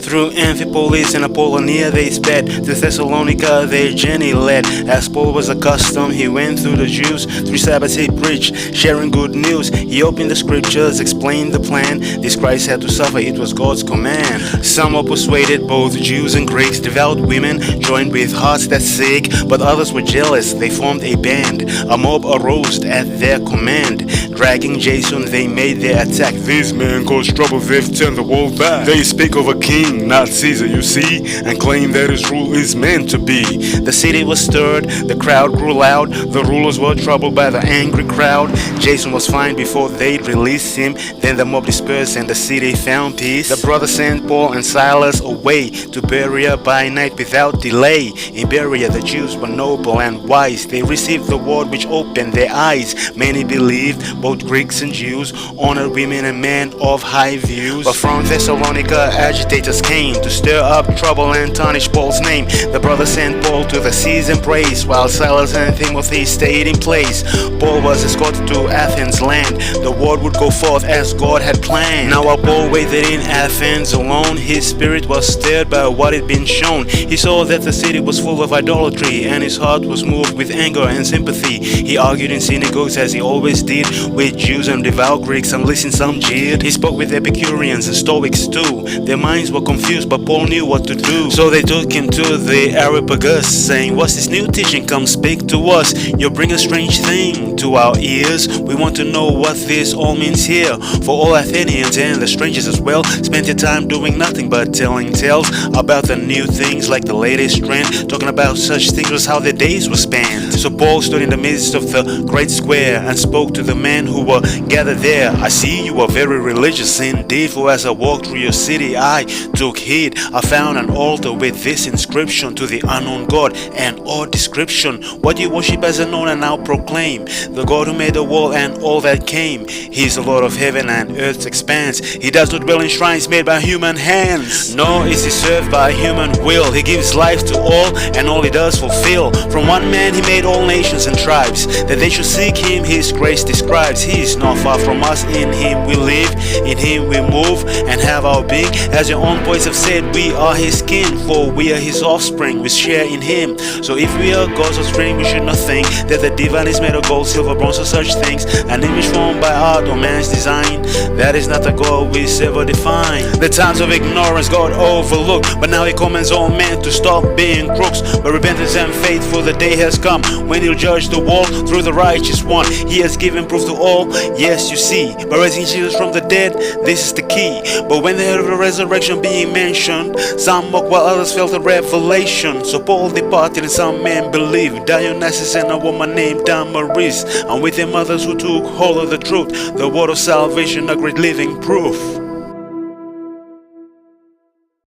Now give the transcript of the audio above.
Through Amphipolis and Apollonia they sped, to Thessalonica their journey led. As Paul was accustomed, he went through the Jews, 3 Sabbaths he preached, sharing good news. He opened the scriptures, explained the plan. This Christ had to suffer, it was God's command. Some were persuaded, both Jews and Greeks. Devout women joined with hearts that sick, but others were jealous, they formed a band. A mob arose at their command. Dragging Jason, they made their attack. These men cause trouble, they've turned the world back. They speak of a king, not Caesar, you see, and claim that his rule is meant to be. The city was stirred, the crowd grew loud. The rulers were troubled by the angry crowd. Jason was fined before they'd release him. Then the mob dispersed and the city found peace. The brothers sent Paul and Silas away to Berea by night without delay. In Berea the Jews were noble and wise. They received the word which opened their eyes. Many believed, both Greeks and Jews, honored women and men of high views. But from Thessalonica agitators came to stir up trouble and tarnish Paul's name. The brothers sent Paul to the seas and praise, while Silas and Timothy stayed in place. Paul was escorted to Athens land. The word would go forth as God had planned. Now while Paul waited in Athens alone, his spirit was stirred by what had been shown. He saw that the city was full of idolatry, and his heart was moved with anger and sympathy. He argued in synagogues as he always did, with Jews and devout Greeks. Some listened, some jeered. He spoke with Epicureans and Stoics too. Their minds were confused, but Paul knew what to do. So they took him to the Areopagus, saying, "What's this new teaching? Come speak to us. You bring a strange thing to our ears. We want to know what this all means here." For all Athenians and the strangers as well spent their time doing nothing but telling tales about the new things, like the latest trend. Talking about such things was how their days were spent. So Paul stood in the midst of the great square and spoke to the men who were gathered there. "I see you are very religious indeed, for as I walked through your city I took heed. I found an altar with this inscription: to the unknown God, an odd description. What you worship as unknown and now proclaim, the God who made the world and all that came. He is the Lord of heaven and earth's expanse. He does not dwell in shrines made by human hands, nor is he served by human will. He gives life to all, and all he does fulfill. From one man he made all nations and tribes, that they should seek him. His grace describes. He is not far from us. In him we live, in him we move and have our being. As your own voice have said, we are his kin, for we are his offspring. We share in him. So if we are God's offspring, we should not think that the divine is made of gold, silver, bronze, or such things, an image formed by art or man's design. That is not the God we serve or define. The times of ignorance God overlooked, but now he commands all men to stop being crooks. But repentance and faith, for the day has come when he'll judge the world through the righteous one. He has given proof to all, yes, you see, by raising Jesus from the dead. This is the key. But when they heard of the resurrection being mentioned, some mocked while others felt a revelation. So Paul departed and some men believed, Dionysius and a woman named Damaris, and with them others who took hold of the truth, the word of salvation, a great living proof.